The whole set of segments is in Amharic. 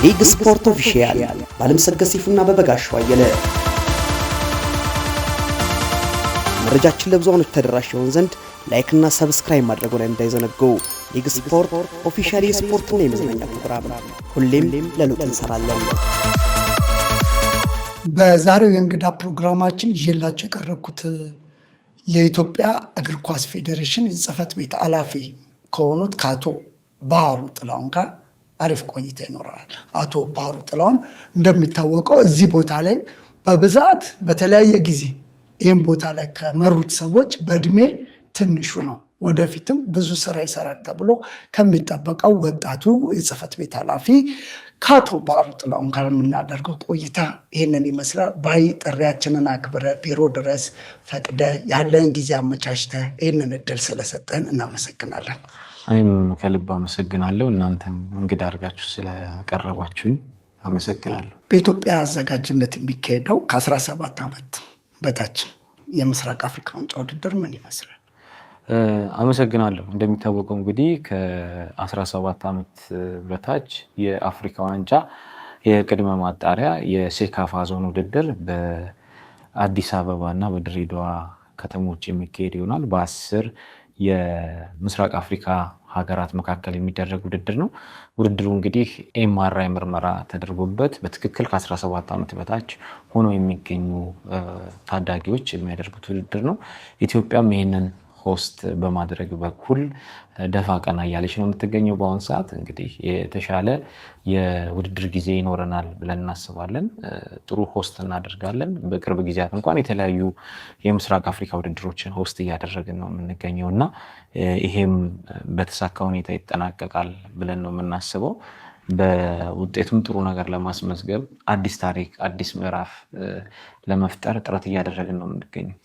ሊግ ስፖርት ኦፊሻል ባለምሰገድ ሲፉና በበጋሻው አየለ መረጃችን ለብዙዎች ተደራሽ ይሆን ዘንድ ላይክ እና ሰብስክራይብ ማድረጉን እንዳይዘነጉ። ሊግ ስፖርት ኦፊሻል የስፖርትና የመዝናኛ ፕሮግራም ሁሌም ለለውጥ እንሰራለን። በዛሬው የእንግዳ ፕሮግራማችን ይዤላችሁ የቀረብኩት የኢትዮጵያ እግር ኳስ ፌዴሬሽን ጽሕፈት ቤት ኃላፊ ከሆኑት ከአቶ ባህሩ ጥላሁን ጋር አሪፍ ቆይታ ይኖራል። አቶ ባህሩ ጥላሁን እንደሚታወቀው እዚህ ቦታ ላይ በብዛት በተለያየ ጊዜ ይህም ቦታ ላይ ከመሩት ሰዎች በእድሜ ትንሹ ነው። ወደፊትም ብዙ ስራ ይሰራል ተብሎ ከሚጠበቀው ወጣቱ የጽሕፈት ቤት ኃላፊ ከአቶ ባህሩ ጥላሁን ጋር የምናደርገው ቆይታ ይህንን ይመስላል። ባይ ጥሪያችንን አክብረ ቢሮ ድረስ ፈቅደ ያለን ጊዜ አመቻችተ ይህንን እድል ስለሰጠን እናመሰግናለን። እኔም ከልብ አመሰግናለሁ። እናንተም እንግዳ አድርጋችሁ ስለቀረባችሁኝ አመሰግናለሁ። በኢትዮጵያ አዘጋጅነት የሚካሄደው ከ17 ዓመት በታች የምስራቅ አፍሪካ ዋንጫ ውድድር ምን ይመስላል? አመሰግናለሁ። እንደሚታወቀው እንግዲህ ከ17 ዓመት በታች የአፍሪካ ዋንጫ የቅድመ ማጣሪያ የሴካፋ ዞን ውድድር በአዲስ አበባ እና በድሬዳዋ ከተሞች የሚካሄድ ይሆናል። በ10 የምስራቅ አፍሪካ ሀገራት መካከል የሚደረግ ውድድር ነው። ውድድሩ እንግዲህ ኤምአርአይ ምርመራ ተደርጎበት በትክክል ከ17 ዓመት በታች ሆነው የሚገኙ ታዳጊዎች የሚያደርጉት ውድድር ነው። ኢትዮጵያም ይህንን ሆስት በማድረግ በኩል ደፋ ቀና እያለች ነው የምትገኘው። በአሁኑ ሰዓት እንግዲህ የተሻለ የውድድር ጊዜ ይኖረናል ብለን እናስባለን። ጥሩ ሆስት እናደርጋለን። በቅርብ ጊዜያት እንኳን የተለያዩ የምስራቅ አፍሪካ ውድድሮችን ሆስት እያደረግን ነው የምንገኘው እና ይሄም በተሳካ ሁኔታ ይጠናቀቃል ብለን ነው የምናስበው። በውጤቱም ጥሩ ነገር ለማስመዝገብ አዲስ ታሪክ፣ አዲስ ምዕራፍ ለመፍጠር ጥረት እያደረግን ነው የምንገኘው።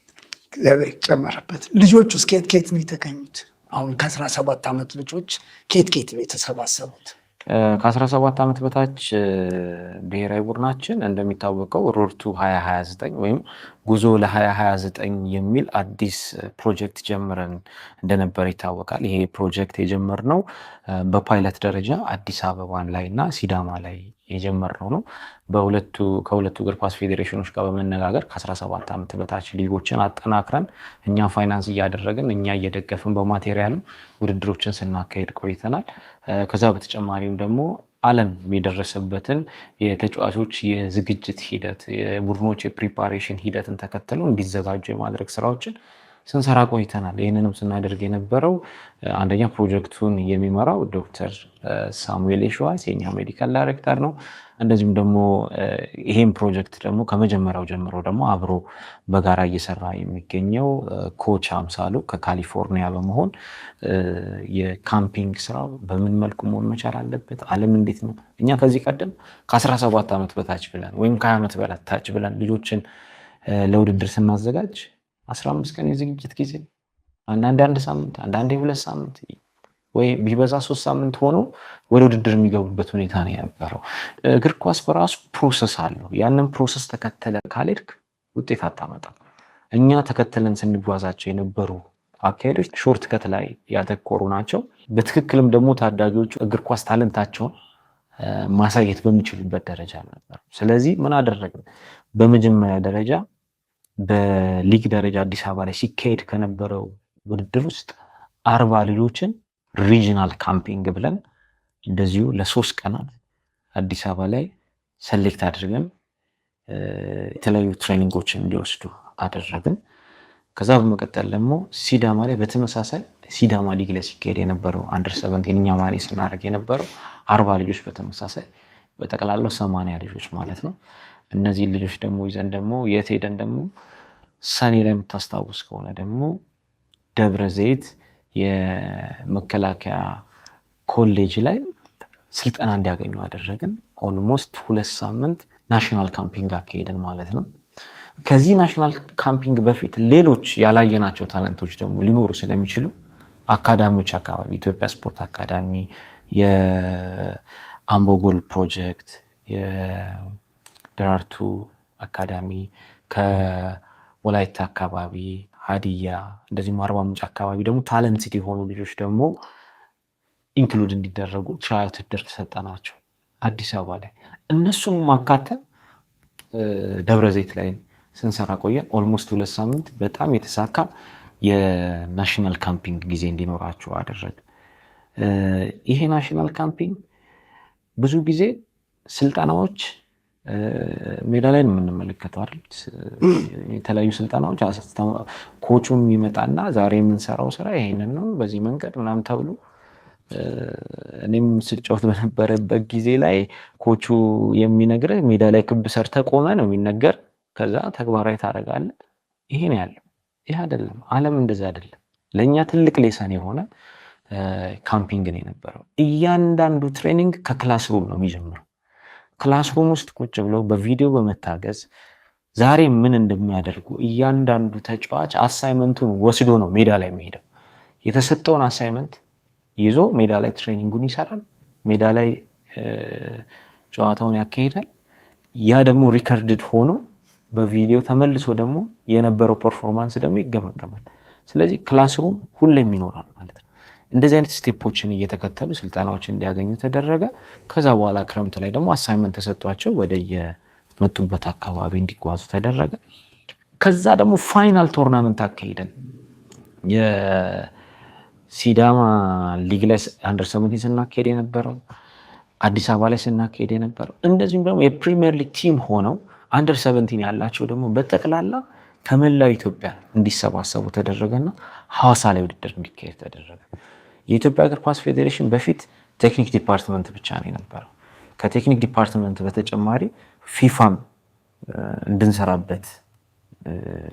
እግዚአብሔር ጨመረበት። ልጆቹ ውስጥ ኬት ነው የተገኙት? አሁን ከ17 ዓመት ልጆች ኬት ነው የተሰባሰቡት? ከ17 ዓመት በታች ብሔራዊ ቡድናችን እንደሚታወቀው ሮድቱ 2029 ወይም ጉዞ ለ2029 የሚል አዲስ ፕሮጀክት ጀምረን እንደነበረ ይታወቃል። ይሄ ፕሮጀክት የጀመርነው በፓይለት ደረጃ አዲስ አበባን ላይ እና ሲዳማ ላይ የጀመርነው ነው። ከሁለቱ እግር ኳስ ፌዴሬሽኖች ጋር በመነጋገር ከ17 ዓመት በታች ሊጎችን አጠናክረን እኛ ፋይናንስ እያደረግን እኛ እየደገፍን በማቴሪያልም ውድድሮችን ስናካሄድ ቆይተናል። ከዛ በተጨማሪም ደግሞ ዓለም የደረሰበትን የተጫዋቾች የዝግጅት ሂደት፣ የቡድኖች የፕሪፓሬሽን ሂደትን ተከትሎ እንዲዘጋጁ የማድረግ ስራዎችን ስንሰራ ቆይተናል። ይህንንም ስናደርግ የነበረው አንደኛ ፕሮጀክቱን የሚመራው ዶክተር ሳሙኤል የሸዋስ የኛ ሜዲካል ዳይሬክተር ነው። እንደዚሁም ደግሞ ይሄን ፕሮጀክት ደግሞ ከመጀመሪያው ጀምሮ ደግሞ አብሮ በጋራ እየሰራ የሚገኘው ኮች አምሳሉ ከካሊፎርኒያ በመሆን የካምፒንግ ስራው በምን መልኩ መሆን መቻል አለበት፣ ዓለም እንዴት ነው። እኛ ከዚህ ቀደም ከ17 ዓመት በታች ብለን ወይም ከ20 ዓመት በታች ብለን ልጆችን ለውድድር ስናዘጋጅ 15 ቀን የዝግጅት ጊዜ፣ አንዳንዴ 1 ሳምንት፣ አንዳንዴ 2 ሳምንት ወይ ቢበዛ 3 ሳምንት ሆኖ ወደ ውድድር የሚገቡበት ሁኔታ ነው የነበረው። እግር ኳስ በራሱ ፕሮሰስ አለው። ያንን ፕሮሰስ ተከተለ ካልሄድክ ውጤት አታመጣም። እኛ ተከተለን ስንጓዛቸው የነበሩ አካሄዶች ሾርት ከት ላይ ያተኮሩ ናቸው። በትክክልም ደግሞ ታዳጊዎቹ እግር ኳስ ታለንታቸውን ማሳየት በሚችሉበት ደረጃ ነበር። ስለዚህ ምን አደረግን? በመጀመሪያ ደረጃ በሊግ ደረጃ አዲስ አበባ ላይ ሲካሄድ ከነበረው ውድድር ውስጥ 40 ልጆችን ሪጂናል ካምፒንግ ብለን እንደዚሁ ለ3 ቀናት አዲስ አበባ ላይ ሰሌክት አድርገን የተለያዩ ትሬኒንጎችን እንዲወስዱ አደረግን። ከዛ በመቀጠል ደግሞ ሲዳማ ላይ በተመሳሳይ ሲዳማ ሊግ ላይ ሲካሄድ የነበረው አንደር 17 እኛ ማኔ ስናደርግ የነበረው 40 ልጆች በተመሳሳይ በጠቅላላው 80 ልጆች ማለት ነው። እነዚህ ልጆች ደግሞ ይዘን ደግሞ የት ሄደን ደግሞ ሰኔ ላይ የምታስታውስ ከሆነ ደግሞ ደብረ ዘይት የመከላከያ ኮሌጅ ላይ ስልጠና እንዲያገኙ አደረግን። ኦልሞስት 2 ሳምንት ናሽናል ካምፒንግ አካሄድን ማለት ነው። ከዚህ ናሽናል ካምፒንግ በፊት ሌሎች ያላየናቸው ታለንቶች ደግሞ ሊኖሩ ስለሚችሉ አካዳሚዎች አካባቢ ኢትዮጵያ ስፖርት አካዳሚ፣ የአምቦጎል ፕሮጀክት፣ የደራርቱ አካዳሚ፣ ከወላይታ አካባቢ ሀዲያ፣ እንደዚህም አርባ ምንጭ አካባቢ ደግሞ ታለንትድ የሆኑ ልጆች ደግሞ ኢንክሉድ እንዲደረጉ ትራያውት እድል ተሰጠናቸው። አዲስ አበባ ላይ እነሱን ማካተል ደብረ ዘይት ላይ ስንሰራ ቆየን። ኦልሞስት 2 ሳምንት በጣም የተሳካ የናሽናል ካምፒንግ ጊዜ እንዲኖራቸው አደረገ። ይሄ ናሽናል ካምፒንግ ብዙ ጊዜ ስልጠናዎች ሜዳ ላይ የምንመለከተው አይደል? የተለያዩ ስልጠናዎች ኮቹም ይመጣና ዛሬ የምንሰራው ስራ ይሄንን ነው በዚህ መንገድ ምናምን ተብሎ እኔም ስጫወት በነበረበት ጊዜ ላይ ኮቹ የሚነግርህ ሜዳ ላይ ክብ ሰርተህ ቆመህ ነው የሚነገር። ከዛ ተግባራዊ ታደርጋለህ። ይሄ ነው ያለው። ይሄ አይደለም ዓለም እንደዛ አይደለም። ለእኛ ትልቅ ሌሰን የሆነ ካምፒንግ ነው የነበረው። እያንዳንዱ ትሬኒንግ ከክላስሩም ነው የሚጀምረው። ክላስሩም ውስጥ ቁጭ ብለው በቪዲዮ በመታገዝ ዛሬ ምን እንደሚያደርጉ እያንዳንዱ ተጫዋች አሳይመንቱን ወስዶ ነው ሜዳ ላይ የሚሄደው። የተሰጠውን አሳይመንት ይዞ ሜዳ ላይ ትሬኒንጉን ይሰራል። ሜዳ ላይ ጨዋታውን ያካሂዳል። ያ ደግሞ ሪከርድድ ሆኖ በቪዲዮ ተመልሶ ደግሞ የነበረው ፐርፎርማንስ ደግሞ ይገመገማል። ስለዚህ ክላስሩም ሁሌም ይኖራል ማለት ነው። እንደዚህ አይነት ስቴፖችን እየተከተሉ ስልጠናዎችን እንዲያገኙ ተደረገ። ከዛ በኋላ ክረምት ላይ ደግሞ አሳይመንት ተሰጥቷቸው ወደ የመጡበት አካባቢ እንዲጓዙ ተደረገ። ከዛ ደግሞ ፋይናል ቶርናመንት አካሂደን የሲዳማ ሊግ ላይ አንደር 17 ስናካሄድ የነበረው አዲስ አበባ ላይ ስናካሄድ የነበረው እንደዚሁም ደግሞ የፕሪሚየር ሊግ ቲም ሆነው አንደር 17 ያላቸው ደግሞ በጠቅላላ ከመላው ኢትዮጵያ እንዲሰባሰቡ ተደረገና ሐዋሳ ላይ ውድድር እንዲካሄድ ተደረገ። የኢትዮጵያ እግር ኳስ ፌዴሬሽን በፊት ቴክኒክ ዲፓርትመንት ብቻ ነው የነበረው። ከቴክኒክ ዲፓርትመንት በተጨማሪ ፊፋም እንድንሰራበት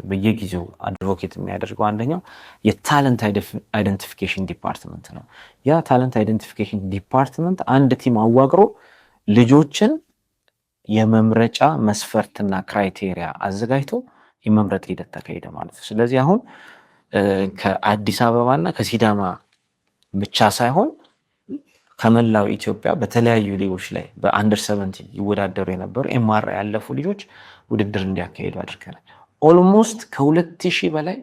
በየጊዜው አድቮኬት የሚያደርገው አንደኛው የታለንት አይደንቲፊኬሽን ዲፓርትመንት ነው። ያ ታለንት አይደንቲፊኬሽን ዲፓርትመንት አንድ ቲም አዋቅሮ ልጆችን የመምረጫ መስፈርትና ክራይቴሪያ አዘጋጅቶ የመምረጥ ሂደት ተካሄደ ማለት ነው። ስለዚህ አሁን ከአዲስ አበባና ከሲዳማ ብቻ ሳይሆን ከመላው ኢትዮጵያ በተለያዩ ሊጎች ላይ በአንደር 17 ይወዳደሩ የነበሩ ኤምአርአይ ያለፉ ልጆች ውድድር እንዲያካሄዱ አድርገናል። ኦልሞስት ከ2000 በላይ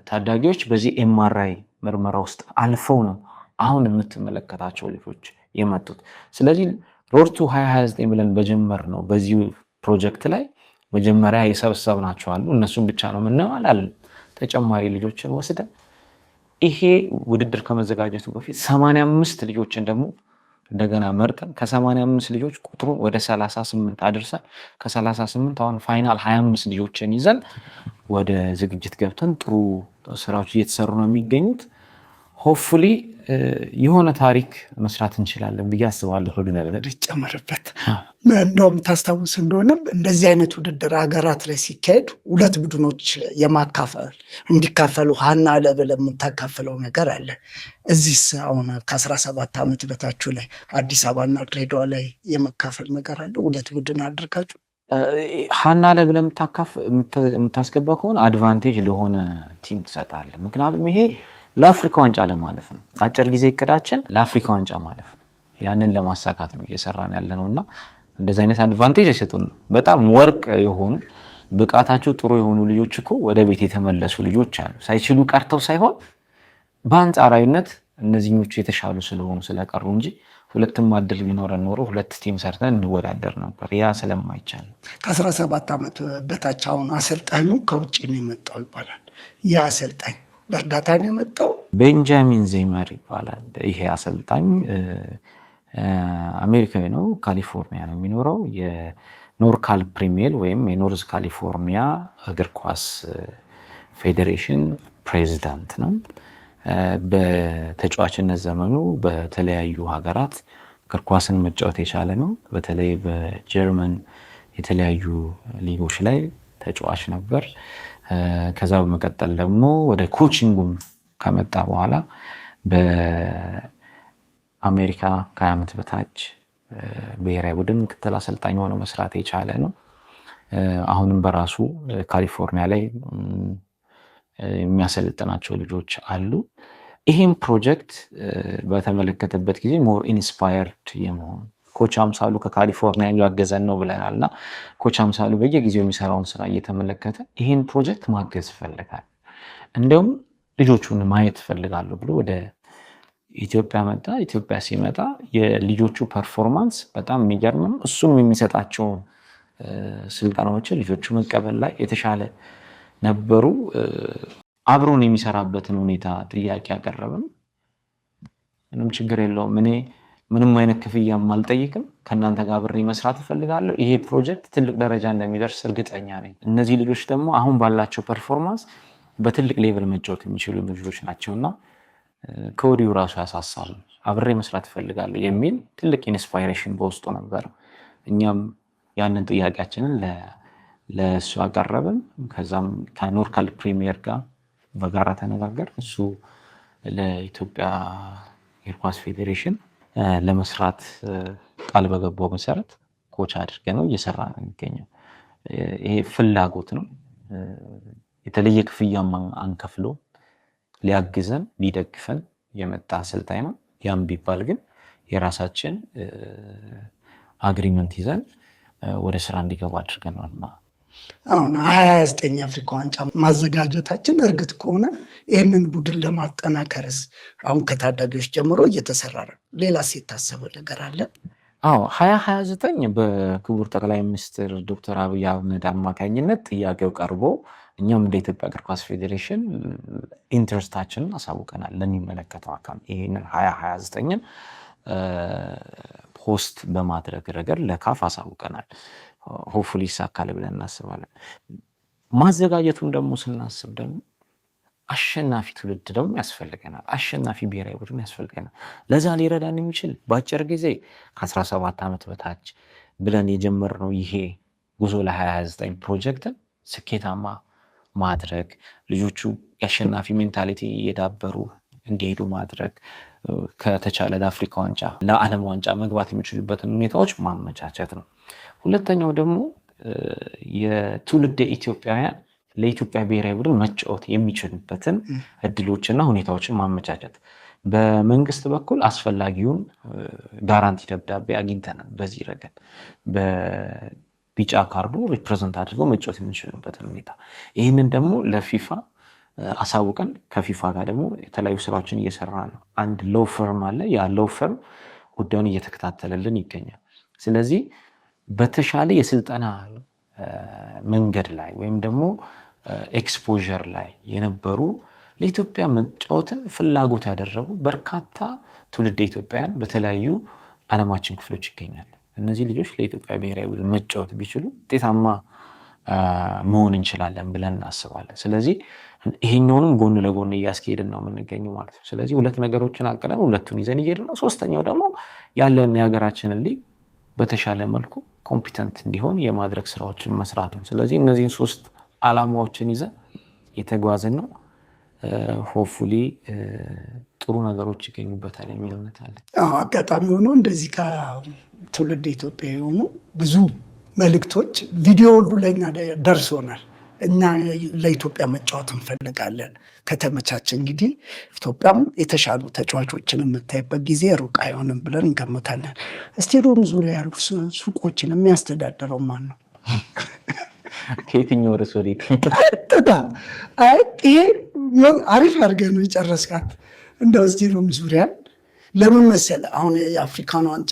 ታዳጊዎች በዚህ ኤምአርአይ ምርመራ ውስጥ አልፈው ነው አሁን የምትመለከታቸው ልጆች የመጡት። ስለዚህ ሮድ ቱ 2029 ብለን በጀመር ነው በዚህ ፕሮጀክት ላይ መጀመሪያ የሰበሰብናቸው አሉ። እነሱን ብቻ ነው ምናምን አላለም። ተጨማሪ ልጆችን ወስደን ይሄ ውድድር ከመዘጋጀቱ በፊት 85 ልጆችን ደግሞ እንደገና መርጠን ከ85 ልጆች ቁጥሩ ወደ 38 አድርሰን ከ38 አሁን ፋይናል 25 ልጆችን ይዘን ወደ ዝግጅት ገብተን ጥሩ ስራዎች እየተሰሩ ነው የሚገኙት። ሆፕፉሊ የሆነ ታሪክ መስራት እንችላለን ብዬ አስባለሁ። ይጨመርበት እንደውም ታስታውስ እንደሆነ እንደዚህ አይነት ውድድር ሀገራት ላይ ሲካሄድ 2 ቡድኖች እንዲካፈሉ ሀና ለብል የምታካፍለው ነገር አለ። እዚህስ አሁን ከ17 ዓመት በታችሁ ላይ አዲስ አበባና ድሬዳዋ ላይ የመካፈል ነገር አለ። 2 ቡድን አድርጋችሁ ሀና ለብል የምታስገባ ከሆነ አድቫንቴጅ ለሆነ ቲም ትሰጣለህ። ምክንያቱም ይሄ ለአፍሪካ ዋንጫ ለማለፍ ነው። አጭር ጊዜ እቅዳችን ለአፍሪካ ዋንጫ ማለፍ ነው። ያንን ለማሳካት ነው እየሰራን ያለ ነው እና እንደዚህ አይነት አድቫንቴጅ አይሰጡን። በጣም ወርቅ የሆኑ ብቃታቸው ጥሩ የሆኑ ልጆች እኮ ወደ ቤት የተመለሱ ልጆች አሉ። ሳይችሉ ቀርተው ሳይሆን በአንጻራዊነት እነዚህኞቹ የተሻሉ ስለሆኑ ስለቀሩ እንጂ ሁለትም አድል ቢኖረን ኖሮ 2 ቲም ሰርተን እንወዳደር ነበር። ያ ስለማይቻል ከ17 ዓመት በታች አሁን አሰልጣኙ ከውጭ ነው የመጣው ይባላል። ያ አሰልጣኝ በእርዳታ ነው የመጣው። ቤንጃሚን ዜመር ይባላል። ይሄ አሰልጣኝ አሜሪካዊ ነው። ካሊፎርኒያ ነው የሚኖረው። የኖርካል ፕሪሚየር ወይም የኖርዝ ካሊፎርኒያ እግር ኳስ ፌዴሬሽን ፕሬዚዳንት ነው። በተጫዋችነት ዘመኑ በተለያዩ ሀገራት እግር ኳስን መጫወት የቻለ ነው። በተለይ በጀርመን የተለያዩ ሊጎች ላይ ተጫዋች ነበር። ከዛ በመቀጠል ደግሞ ወደ ኮቺንጉም ከመጣ በኋላ በአሜሪካ ከ20 ዓመት በታች ብሔራዊ ቡድን ምክትል አሰልጣኝ ሆኖ መስራት የቻለ ነው። አሁንም በራሱ ካሊፎርኒያ ላይ የሚያሰልጥናቸው ልጆች አሉ። ይህም ፕሮጀክት በተመለከተበት ጊዜ ሞር ኢንስፓየርድ የመሆን ኮች አምሳሉ ከካሊፎርኒያ ያገዘን ነው ብለናል እና ኮች አምሳሉ በየጊዜው የሚሰራውን ስራ እየተመለከተ ይህን ፕሮጀክት ማገዝ ይፈልጋል፣ እንዲሁም ልጆቹን ማየት ይፈልጋሉ ብሎ ወደ ኢትዮጵያ መጣ። ኢትዮጵያ ሲመጣ የልጆቹ ፐርፎርማንስ በጣም የሚገርም ነው። እሱም የሚሰጣቸው ስልጠናዎችን ልጆቹ መቀበል ላይ የተሻለ ነበሩ። አብሮን የሚሰራበትን ሁኔታ ጥያቄ ያቀረብን ምንም ችግር የለውም፣ እኔ ምንም አይነት ክፍያም አልጠይቅም፣ ከእናንተ ጋር አብሬ መስራት እፈልጋለሁ፣ ይሄ ፕሮጀክት ትልቅ ደረጃ እንደሚደርስ እርግጠኛ ነኝ። እነዚህ ልጆች ደግሞ አሁን ባላቸው ፐርፎርማንስ በትልቅ ሌቭል መጫወት የሚችሉ ልጆች ናቸውና ከወዲሁ ራሱ ያሳሳሉ፣ አብሬ መስራት እፈልጋለሁ የሚል ትልቅ ኢንስፓይሬሽን በውስጡ ነበር። እኛም ያንን ጥያቄያችንን ለእሱ አቀረብን። ከዛም ከኖርካል ፕሪሚየር ጋር በጋራ ተነጋገር። እሱ ለኢትዮጵያ እግር ኳስ ፌዴሬሽን ለመስራት ቃል በገባው መሰረት ኮች አድርገ ነው እየሰራ ነው የሚገኘው። ይሄ ፍላጎት ነው፣ የተለየ ክፍያም አንከፍሎ ሊያግዘን ሊደግፈን የመጣ አሰልጣኝ ነው። ያም ቢባል ግን የራሳችን አግሪመንት ይዘን ወደ ስራ እንዲገባ አድርገን ነው። አሁን 29 አፍሪካ ዋንጫ ማዘጋጀታችን እርግጥ ከሆነ ይህንን ቡድን ለማጠናከርስ አሁን ከታዳጊዎች ጀምሮ እየተሰራ ነው። ሌላ የታሰበ ነገር አለ? አዎ 2029 በክቡር ጠቅላይ ሚኒስትር ዶክተር አብይ አህመድ አማካኝነት ጥያቄው ቀርቦ እኛም እንደ ኢትዮጵያ እግር ኳስ ፌዴሬሽን ኢንትረስታችንን አሳውቀናል ለሚመለከተው አካል። ይህንን 2029ን ፖስት በማድረግ ረገድ ለካፍ አሳውቀናል። ሆፕፉሊ ይሳካል ብለን እናስባለን። ማዘጋጀቱን ደግሞ ስናስብ ደግሞ አሸናፊ ትውልድ ደግሞ ያስፈልገናል። አሸናፊ ብሔራዊ ቡድን ያስፈልገናል። ለዛ ሊረዳን የሚችል በአጭር ጊዜ ከ17 ዓመት በታች ብለን የጀመርነው ይሄ ጉዞ ለ2029 ፕሮጀክትን ስኬታማ ማድረግ፣ ልጆቹ የአሸናፊ ሜንታሊቲ እየዳበሩ እንዲሄዱ ማድረግ፣ ከተቻለ ለአፍሪካ ዋንጫ ለዓለም ዋንጫ መግባት የሚችሉበትን ሁኔታዎች ማመቻቸት ነው። ሁለተኛው ደግሞ የትውልድ ኢትዮጵያውያን ለኢትዮጵያ ብሔራዊ ቡድን መጫወት የሚችሉበትን እድሎችና ሁኔታዎችን ማመቻቸት። በመንግስት በኩል አስፈላጊውን ጋራንቲ ደብዳቤ አግኝተናል። በዚህ ረገድ በቢጫ ካርዱ ሪፕሬዘንት አድርገው መጫወት የሚችሉበትን ሁኔታ፣ ይህንን ደግሞ ለፊፋ አሳውቀን ከፊፋ ጋር ደግሞ የተለያዩ ስራዎችን እየሰራ ነው። አንድ ሎው ፈርም አለ። ያ ሎው ፈርም ጉዳዩን እየተከታተለልን ይገኛል። ስለዚህ በተሻለ የስልጠና መንገድ ላይ ወይም ደግሞ ኤክስፖዠር ላይ የነበሩ ለኢትዮጵያ መጫወትን ፍላጎት ያደረጉ በርካታ ትውልድ ኢትዮጵያውያን በተለያዩ ዓለማችን ክፍሎች ይገኛሉ። እነዚህ ልጆች ለኢትዮጵያ ብሔራዊ ቡድን መጫወት ቢችሉ ውጤታማ መሆን እንችላለን ብለን እናስባለን። ስለዚህ ይሄኛውንም ጎን ለጎን እያስኬድን ነው የምንገኘው ማለት ነው። ስለዚህ ሁለት ነገሮችን አቅደን ሁለቱን ይዘን እየሄድን ነው። ሶስተኛው ደግሞ ያለን የሀገራችንን ሊግ በተሻለ መልኩ ኮምፒተንት እንዲሆን የማድረግ ስራዎችን መስራት ነው። ስለዚህ እነዚህን ሶስት ዓላማዎችን ይዘን የተጓዝን ነው። ሆፕፉሊ ጥሩ ነገሮች ይገኙበታል የሚል እምነት አለ። አጋጣሚ ሆኖ እንደዚህ ከትውልድ ኢትዮጵያ የሆኑ ብዙ መልእክቶች ቪዲዮ ሁሉ ለኛ ደርሶናል። እና ለኢትዮጵያ መጫወት እንፈልጋለን ከተመቻቸ እንግዲህ ኢትዮጵያም የተሻሉ ተጫዋቾችን የምታይበት ጊዜ ሩቅ አይሆንም ብለን እንገምታለን። ስቴዲየም ዙሪያ ያሉ ሱቆችን የሚያስተዳድረው ማን ነው? ከየትኛው ርዕስ ወዴት? ይሄ አሪፍ አድርገህ ነው የጨረስካት። እንደው ስቴዲየም ዙሪያ ለምን መሰለህ አሁን የአፍሪካን ዋንጫ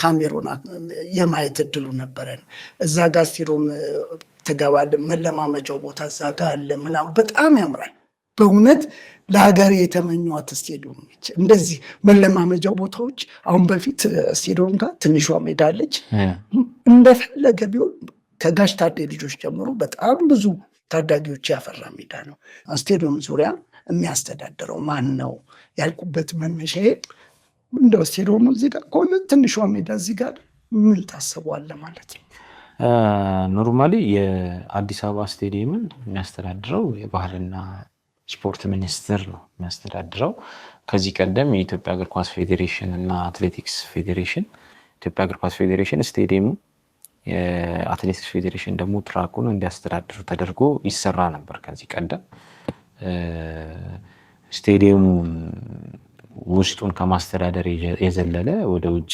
ካሜሮን የማየት እድሉ ነበረን። እዛ ጋር ስቴዲየም ትገባለህ፣ መለማመጃው ቦታ እዛ ጋር አለ ምናምን፣ በጣም ያምራል በእውነት። ለሀገር የተመኘኋት ስቴዲየም ነች። እንደዚህ መለማመጃው ቦታዎች አሁን በፊት ስቴዲየም ጋር ትንሿ ሜዳ አለች። እንደፈለገ ቢሆን ከጋሽ ታዴ ልጆች ጀምሮ በጣም ብዙ ታዳጊዎች ያፈራ ሜዳ ነው። ስቴዲየም ዙሪያ የሚያስተዳድረው ማን ነው ያልኩበት መነሻዬ እንደው ስቴዲየሙ እዚህ ጋር ከሆነ ትንሿ ሜዳ እዚህ ጋር ምን ታስበዋለህ ማለት ነው። ኖርማሊ የአዲስ አበባ ስቴዲየምን የሚያስተዳድረው የባህልና ስፖርት ሚኒስቴር ነው የሚያስተዳድረው። ከዚህ ቀደም የኢትዮጵያ እግር ኳስ ፌዴሬሽን እና አትሌቲክስ ፌዴሬሽን፣ ኢትዮጵያ እግር ኳስ ፌዴሬሽን ስቴዲየሙ፣ የአትሌቲክስ ፌዴሬሽን ደግሞ ትራኩን እንዲያስተዳድሩ ተደርጎ ይሰራ ነበር ከዚህ ቀደም። ስቴዲየሙ ውስጡን ከማስተዳደር የዘለለ ወደ ውጭ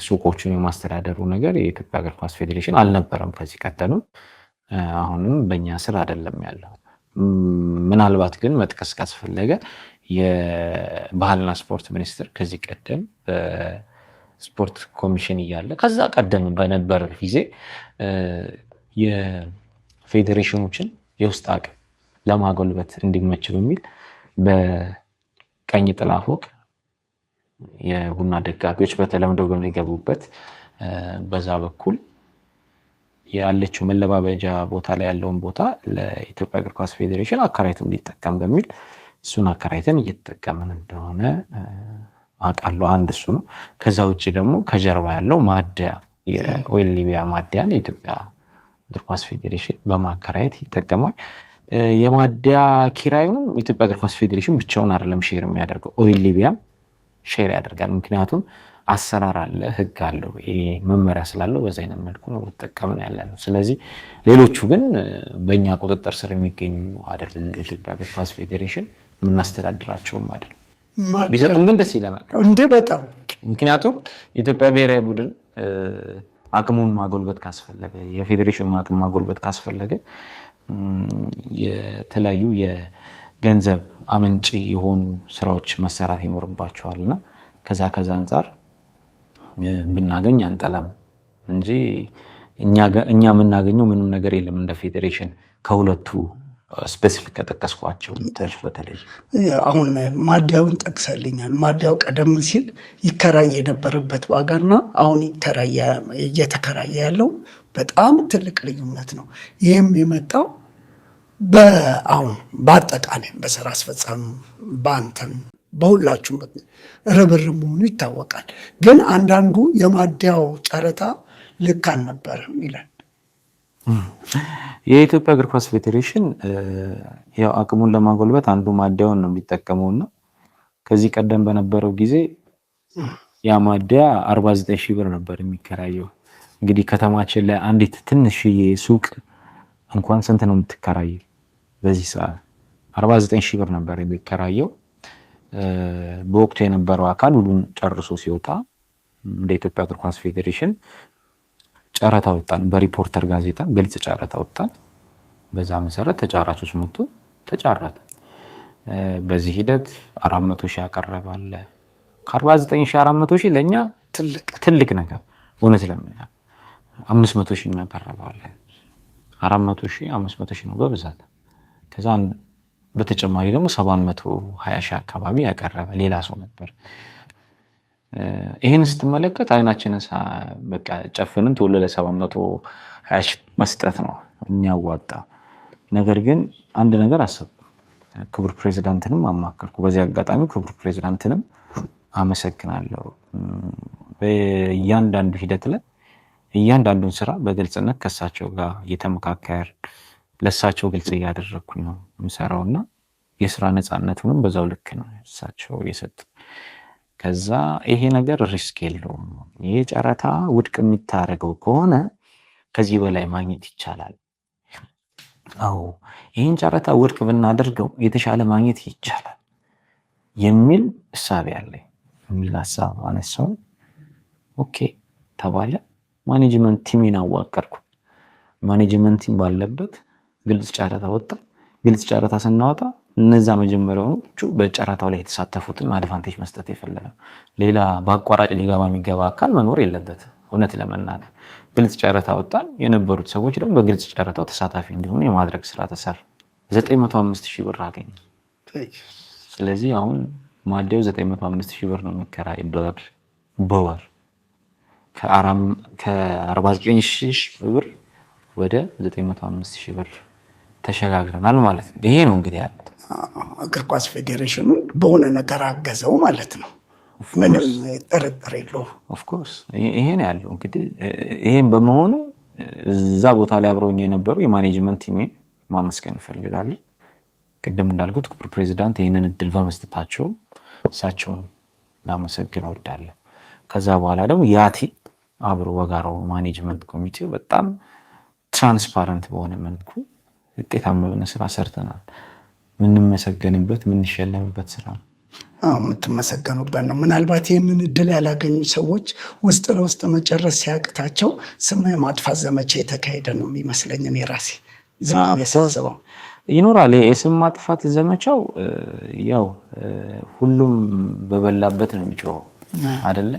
ሱቆቹን የማስተዳደሩ ነገር የኢትዮጵያ እግር ኳስ ፌዴሬሽን አልነበረም ከዚህ ቀደም። አሁንም በእኛ ስር አይደለም ያለው። ምናልባት ግን መጥቀስ ካስፈለገ የባህልና ስፖርት ሚኒስትር ከዚህ ቀደም በስፖርት ኮሚሽን እያለ ከዛ ቀደም በነበረ ጊዜ የፌዴሬሽኖችን የውስጥ አቅም ለማጎልበት እንዲመች በሚል በቀኝ ጥላ ፎቅ የቡና ደጋፊዎች በተለምዶ በሚገቡበት በዛ በኩል ያለችው መለባበጃ ቦታ ላይ ያለውን ቦታ ለኢትዮጵያ እግር ኳስ ፌዴሬሽን አከራይቶ እንዲጠቀም በሚል እሱን አከራይተን እየተጠቀምን እንደሆነ አውቃለሁ። አንድ እሱ ነው። ከዛ ውጭ ደግሞ ከጀርባ ያለው ማደያ የኦይል ሊቢያ ማደያን የኢትዮጵያ እግር ኳስ ፌዴሬሽን በማከራየት ይጠቀማል። የማደያ ኪራዩን የኢትዮጵያ እግር ኳስ ፌዴሬሽን ብቻውን አይደለም ሼር የሚያደርገው፣ ኦይል ሊቢያም ሼር ያደርጋል። ምክንያቱም አሰራር አለ፣ ህግ አለው፣ መመሪያ ስላለው በዛ አይነት መልኩ ነው ተጠቀምን ያለነው። ስለዚህ ሌሎቹ ግን በእኛ ቁጥጥር ስር የሚገኙ አይደለም። የኢትዮጵያ እግር ኳስ ፌዴሬሽን የምናስተዳድራቸውም አይደለም። ቢሰጡን ግን ደስ ይለናል እንዴ በጣም። ምክንያቱም የኢትዮጵያ ብሔራዊ ቡድን አቅሙን ማጎልበት ካስፈለገ፣ የፌዴሬሽኑን አቅም ማጎልበት ካስፈለገ የተለያዩ የገንዘብ አመንጪ የሆኑ ስራዎች መሰራት ይኖርባቸዋልና ከዛ አንጻር ብናገኝ አንጠላም እንጂ እኛ የምናገኘው ምንም ነገር የለም እንደ ፌዴሬሽን ከሁለቱ ስፔሲፊክ ከጠቀስኳቸው በተለይ አሁን ማዲያውን ጠቅሰልኛል። ማዲያው ቀደም ሲል ይከራይ የነበረበት ዋጋና አሁን እየተከራየ ያለው በጣም ትልቅ ልዩነት ነው። ይህም የመጣው አሁን በአጠቃላይ በስራ አስፈጻሚ በአንተም በሁላችሁም ርብርብ መሆኑ ይታወቃል። ግን አንዳንዱ የማዲያው ጨረታ ልክ አልነበረም ይላል። የኢትዮጵያ እግር ኳስ ፌዴሬሽን ያው አቅሙን ለማጎልበት አንዱ ማዲያውን ነው የሚጠቀመውና ከዚህ ቀደም በነበረው ጊዜ ያ ማዲያ 49,000 ብር ነበር የሚከራየው። እንግዲህ ከተማችን ላይ አንዲት ትንሽዬ ሱቅ እንኳን ስንት ነው የምትከራየው? በዚህ ሰዓት 49,000 ብር ነበር የሚከራየው። በወቅቱ የነበረው አካል ሁሉን ጨርሶ ሲወጣ እንደ ኢትዮጵያ እግር ኳስ ፌዴሬሽን ጨረታ ወጣን። በሪፖርተር ጋዜጣ ግልጽ ጨረታ ወጣን። በዛ መሰረት ተጫራቾች መጡ፣ ተጫረተ። በዚህ ሂደት 400,000 ያቀረባለ። ከ49,400,000 ለኛ ትልቅ ነገር እውነት ለምን 500,000 ያቀረባለ። 400,000 500,000 ነው በብዛት። ከዛ በተጨማሪ ደግሞ 720,000 አካባቢ ያቀረበ ሌላ ሰው ነበር። ይሄን ስትመለከት አይናችንን በቃ ጨፍንን ተወለለ 720,000 መስጠት ነው የሚያዋጣ። ነገር ግን አንድ ነገር አሰብኩ። ክቡር ፕሬዝዳንትንም አማከርኩ። በዚህ አጋጣሚ ክቡር ፕሬዝዳንትንም አመሰግናለሁ። በእያንዳንዱ ሂደት ላይ እያንዳንዱን ስራ በግልጽነት ከሳቸው ጋር እየተመካከር ለሳቸው ግልጽ እያደረኩኝ ነው የምሰራውና የስራ ነፃነቱንም በዛው ልክ ነው እሳቸው የሰጡ። ከዛ ይሄ ነገር ሪስክ የለውም። ይሄ ጨረታ ውድቅ የሚታረገው ከሆነ ከዚህ በላይ ማግኘት ይቻላል። አዎ ይሄን ጨረታ ውድቅ ብናደርገው የተሻለ ማግኘት ይቻላል የሚል እሳቤ አለኝ የሚል ሀሳብ አነሳው። ኦኬ ተባለ። ማኔጅመንት ቲምን አዋቀርኩ። ማኔጅመንት ቲም ባለበት ግልጽ ጨረታ ወጣ። ግልጽ ጨረታ ስናወጣ እነዛ መጀመሪያዎቹ በጨረታው ላይ የተሳተፉትን አድቫንቴጅ መስጠት የፈለገው ሌላ በአቋራጭ ሊገባ የሚገባ አካል መኖር የለበት። እውነት ለመናገር ግልጽ ጨረታ ወጣን። የነበሩት ሰዎች ደግሞ በግልጽ ጨረታው ተሳታፊ እንዲሆኑ የማድረግ ስራ ተሰራ። 905,000 ብር አገኘ። ስለዚህ አሁን ማዲያው 905,000 ብር ነው የሚከራይ በወር ከ49,000 ብር ወደ 905,000 ብር ተሸጋግረናል ማለት ነው። ይሄ ነው እንግዲህ ያለው እግር ኳስ ፌዴሬሽኑ በሆነ ነገር አገዘው ማለት ነው። ምንም ጥርጥር የለውም። ኦፍ ኮርስ ይሄ ነው ያለው። እንግዲህ ይሄን በመሆኑ እዛ ቦታ ላይ አብረውኝ የነበሩ የማኔጅመንት ቲም ማመስገን እፈልጋለሁ። ቅድም እንዳልኩት ክቡር ፕሬዝዳንት ይሄንን እድል በመስጠታቸው እሳቸውን ላመሰግን እወዳለሁ። ከዛ በኋላ ደግሞ ያቲ አብሮ ወጋራው ማኔጅመንት ኮሚቴው በጣም ትራንስፓረንት በሆነ መልኩ ውጤታማ የሆነ ስራ ሰርተናል። ምንመሰገንበት ምንሸለምበት ስራ ነው። የምትመሰገኑበት ነው። ምናልባት ይህንን እድል ያላገኙ ሰዎች ውስጥ ለውስጥ መጨረስ ሲያቅታቸው ስም ማጥፋት ዘመቻ የተካሄደ ነው የሚመስለኝ። እኔ ራሴ ያሳስበው ይኖራል። የስም ማጥፋት ዘመቻው ያው ሁሉም በበላበት ነው የሚጮኸው አይደለ?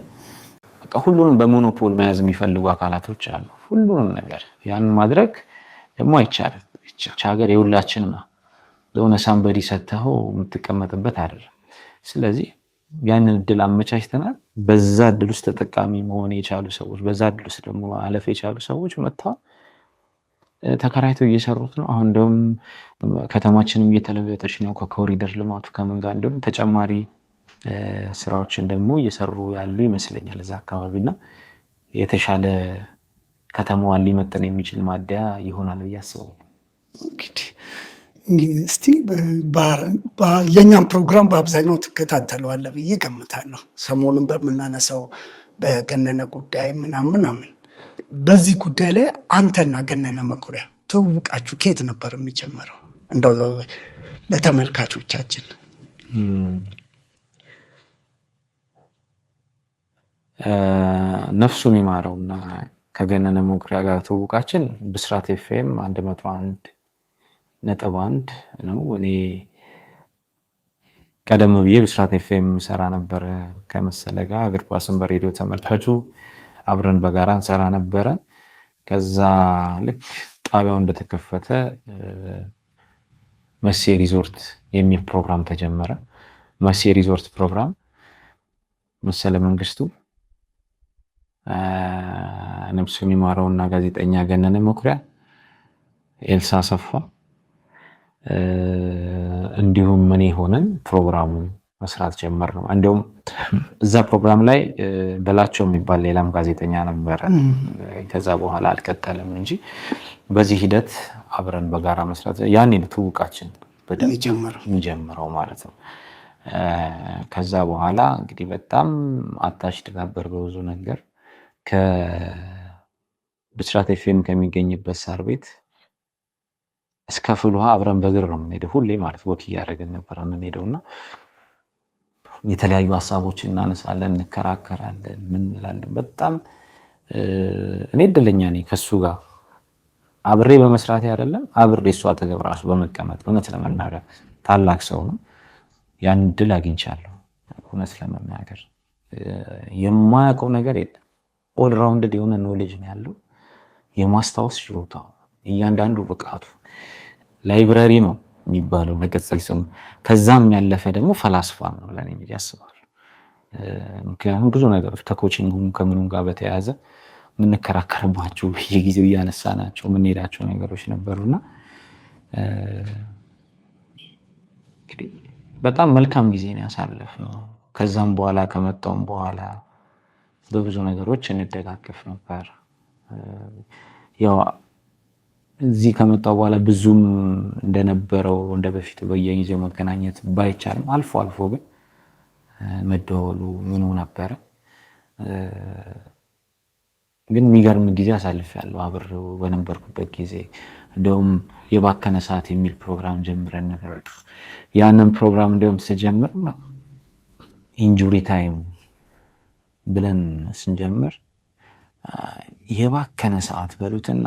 በቃ ሁሉንም በሞኖፖል መያዝ የሚፈልጉ አካላቶች አሉ። ሁሉንም ነገር ያን ማድረግ ደግሞ አይቻልም። ሀገር የሁላችንም ነው። ለሆነ ሳምበዲ ሰተኸው የምትቀመጥበት አይደለም። ስለዚህ ያንን እድል አመቻችተናል። በዛ እድል ውስጥ ተጠቃሚ መሆን የቻሉ ሰዎች፣ በዛ እድል ውስጥ ደግሞ አለፍ የቻሉ ሰዎች መጥተዋል። ተከራይተው እየሰሩት ነው። አሁን እንደውም ከተማችንም እየተለወጠች ነው ከኮሪደር ልማቱ ከምን ጋር እንደውም ተጨማሪ ስራዎችን ደግሞ እየሰሩ ያሉ ይመስለኛል እዛ አካባቢና የተሻለ ከተማዋን ሊመጥን የሚችል ማደያ ይሆናል ብዬ አስባለሁ። እስቲ የኛም ፕሮግራም በአብዛኛው ትከታተለዋለህ ብዬ ገምታለሁ። ሰሞኑን በምናነሳው በገነነ ጉዳይ ምናምን በዚህ ጉዳይ ላይ አንተና ገነነ መኩሪያ ትውውቃችሁ ከየት ነበር የሚጀምረው? እንደው ለተመልካቾቻችን ነፍሱን ይማረውና ከገነነ መኩሪያ ጋር ትውውቃችን ብስራት ኤፍኤም 101.1 ነው። እኔ ቀደም ብዬ ብስራት ኤፍኤም ሰራ ነበር ከመሰለ ጋር እግር ኳስን በሬዲዮ ተመልካቹ አብረን በጋራ እንሰራ ነበረ። ከዛ ልክ ጣቢያው እንደተከፈተ መሴ ሪዞርት የሚል ፕሮግራም ተጀመረ። መሴ ሪዞርት ፕሮግራም መሰለ መንግስቱ ነፍሱ የሚማረውና ጋዜጠኛ ገነነ መኩሪያ፣ ኤልሳ ሰፋ እንዲሁም ምን ሆነን ፕሮግራሙን መስራት ጀመር ነው። እንደውም እዛ ፕሮግራም ላይ በላቸው የሚባል ሌላም ጋዜጠኛ ነበረ። ከዛ በኋላ አልቀጠለም እንጂ በዚህ ሂደት አብረን በጋራ መስራት ያኔ ነው ትውውቃችን በደንብ የሚጀምረው ማለት ነው። ከዛ በኋላ እንግዲህ በጣም አታችድ ነበር በብዙ ነገር። ከብስራት ኤፍኤም ከሚገኝበት ሳር ቤት እስከ ፍልውሃ አብረን በእግር ነው የምንሄደው ሁሌ ማለት ወክ እያደረግን ነበር የምንሄደውና የተለያዩ ሀሳቦችን እናነሳለን፣ እንከራከራለን፣ ምን እንላለን። በጣም እኔ እድለኛ ነኝ ከሱ ጋር አብሬ በመስራት አይደለም አብሬ እሱ አጠገብ ራሱ በመቀመጥ። እውነት ለመናገር ታላቅ ሰው ነው። ያን እድል አግኝቻለሁ። እውነት ለመናገር የማያውቀው ነገር የለም። ኦል ራውንድድ የሆነ ኖሌጅ ነው ያለው። የማስታወስ ችሎታው፣ እያንዳንዱ ብቃቱ ላይብረሪ ነው የሚባለው ለቅጽል ስሙ። ከዛም ያለፈ ደግሞ ፈላስፋ ነው ለኔ ያስባል። ምክንያቱም ብዙ ነገሮች ከኮቺንጉም ከምኑም ጋር በተያያዘ የምንከራከርባቸው በየጊዜው እያነሳናቸው የምንሄዳቸው ነገሮች ነበሩና እንግዲህ በጣም መልካም ጊዜ ነው ያሳለፍነው። ከዛም በኋላ ከመጣውም በኋላ በብዙ ነገሮች እንደጋገፍ ነበር። ያው እዚህ ከመጣው በኋላ ብዙም እንደነበረው እንደበፊቱ በየጊዜው መገናኘት ባይቻልም አልፎ አልፎ ግን መደወሉ ምኑ ነበረ። ግን የሚገርም ጊዜ አሳልፌያለሁ አብሬው በነበርኩበት ጊዜ። እንደውም የባከነ ሰዓት የሚል ፕሮግራም ጀምረን ነበር። ያንን ፕሮግራም እንደውም ስጀምር ኢንጁሪ ታይም ብለን ስንጀምር የባከነ ሰዓት በሉትና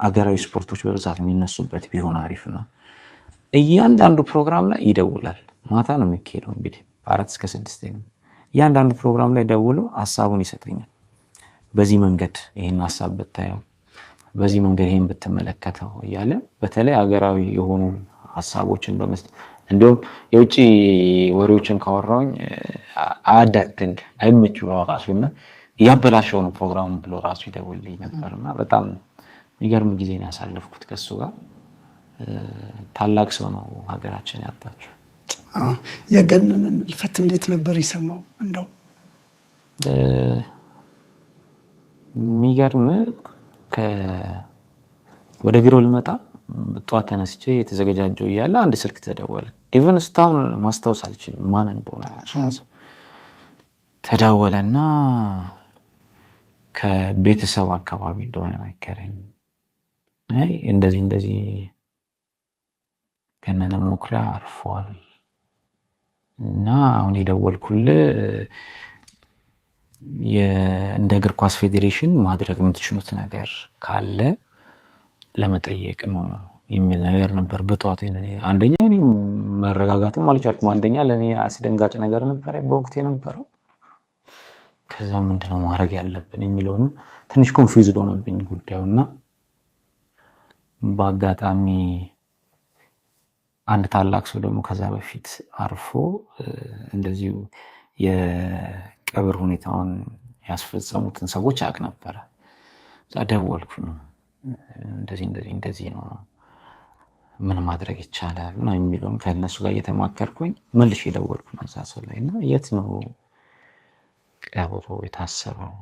አገራዊ ስፖርቶች በብዛት የሚነሱበት ቢሆን አሪፍ ነው። እያንዳንዱ ፕሮግራም ላይ ይደውላል። ማታ ነው የሚካሄደው እንግዲህ 4 እስከ 6 ነው። እያንዳንዱ ፕሮግራም ላይ ደውሎ ሐሳቡን ይሰጠኛል። በዚህ መንገድ ይሄን ሐሳብ ብታየው፣ በዚህ መንገድ ይሄን ብትመለከተው እያለ በተለይ አገራዊ የሆኑ ሐሳቦችን በመስጠት እንደውም የውጪ ወሬዎችን ካወራውኝ አዳክተን አይመቹ ራሱና ያበላሸው ነው ፕሮግራም ብሎ ራሱ ይደውልልኝ ነበርና በጣም የሚገርም ጊዜ ነው ያሳለፍኩት ከሱ ጋር። ታላቅ ሰው ነው ሀገራችን ያጣችው። የገነነን እልፈት እንዴት ነበር ይሰማው? እንደው የሚገርም ወደ ቢሮ ልመጣ ጠዋት ተነስቼ የተዘጋጀው እያለ አንድ ስልክ ተደወለ። ኢቨን እስካሁን ማስታወስ አልችልም ማን እንደሆነ። ተደወለና ከቤተሰብ አካባቢ እንደሆነ ነገረኝ። እንደዚህ ገነነ መኩሪያ አርፏል እና አሁን የደወልኩልህ እንደ እግር ኳስ ፌዴሬሽን ማድረግ የምትችሉት ነገር ካለ ለመጠየቅ ነው የሚል ነገር ነበር በጠዋት አንደኛ እኔ መረጋጋትም አልቻልኩም አንደኛ ለኔ አስደንጋጭ ነገር ነበር በወቅቱ የነበረው ከዛ ምንድነው ማድረግ ያለብን የሚለውን ትንሽ ኮንፊውዝድ ሆነብኝ ጉዳዩና በአጋጣሚ አንድ ታላቅ ሰው ደግሞ ከዛ በፊት አርፎ እንደዚሁ የቀብር ሁኔታውን ያስፈጸሙትን ሰዎች አቅ ነበር ዛደወልኩ ነው እንደዚህ ነው ምን ማድረግ ይቻላል እና የሚለውን ከነሱ ጋር እየተማከርኩኝ መልሼ ደወልኩ ነዛ ሰው ላይና የት ነው ቀብሩ የታሰበው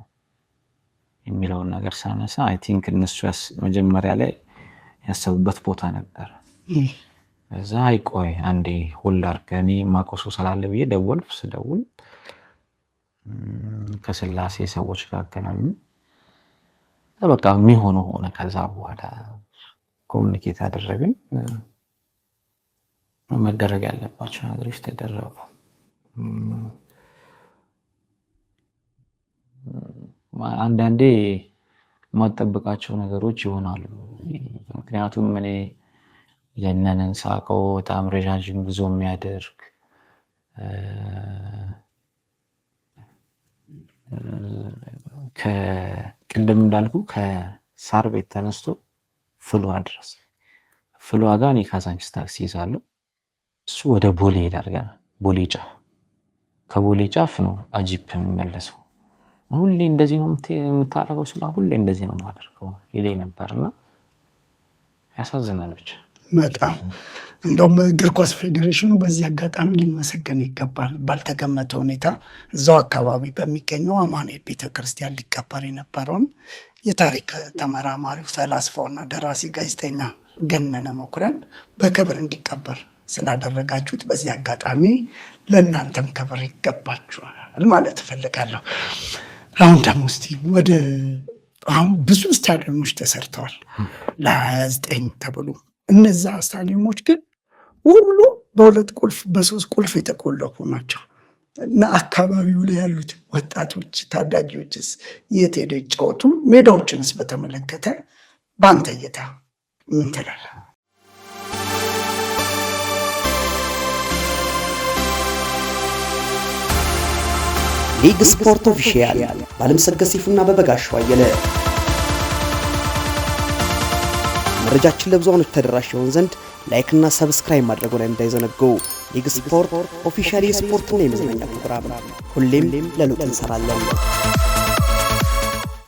የሚለውን ነገር ሳነሳ አይ ቲንክ እነሱ መጀመሪያ ላይ ያሰቡበት ቦታ ነበር እዛ አይቆይ አንዴ ሁላር ከኔ ማቆሶ ስላለ ብዬ ደወልኩ ስደውል ከስላሴ ሰዎች ጋር ገናኙ በቃ የሚሆነው ሆነ ከዛ በኋላ ኮሙኒኬት አደረግን መደረግ ያለባቸው ነገሮች ተደረጉ አንዳንዴ ማጠብቃቸው ነገሮች ይሆናሉ ምክንያቱም እኔ የነነን ሳቀው በጣም ረጃጅም ጉዞ የሚያደርግ ከቅድም እንዳልኩ ከሳር ቤት ተነስቶ ፍሉዋ ድረስ ፍሉዋ ጋር እኔ ካዛንቺስ ታክሲ ይዛለሁ እሱ ወደ ቦሌ ይዳርጋል ቦሌ ጫፍ ከቦሌ ጫፍ ነው አጂፕ የሚመለሰው ሁሌ እንደዚህ ነው የምታረገው ስላ ሁሌ እንደዚህ ነው ማደርገው ይለኝ ነበርና ያሳዝናል ብቻ በጣም እንደውም እግር ኳስ ፌዴሬሽኑ በዚህ አጋጣሚ ሊመሰገን ይገባል ባልተገመተ ሁኔታ እዛው አካባቢ በሚገኘው አማኑኤል ቤተክርስቲያን ሊቀበር የነበረውን የታሪክ ተመራማሪው ፈላስፋውና ደራሲ ጋዜጠኛ ገነነ መኩሪያን በክብር እንዲቀበር ስላደረጋችሁት በዚህ አጋጣሚ ለእናንተም ክብር ይገባችኋል ማለት እፈልጋለሁ። አሁን ደግሞ እስቲ ወደ አሁን ብዙ ስታዲየሞች ተሰርተዋል ለ29 ተብሎ እነዛ ስታዲየሞች ግን ሁሉ በሁለት ቁልፍ በሶስት ቁልፍ የተቆለፉ ናቸው እና አካባቢው ላይ ያሉት ወጣቶች ታዳጊዎችስ የት ሄደው ይጫወቱ ሜዳዎችንስ በተመለከተ በአንተ እይታ ምን ትላለህ? ሊግ ስፖርት ኦፊሻል ባለምሰገድ ሲፉና በበጋሻው አየለ መረጃችን ለብዙዎች ተደራሽ ይሆን ዘንድ ላይክ እና ሰብስክራይብ ማድረጉን እንዳይዘነጉ። ሊግ ስፖርት ኦፊሻል የስፖርትና የመዝናኛ ፕሮግራም ሁሌም ለለውጥ እንሰራለን።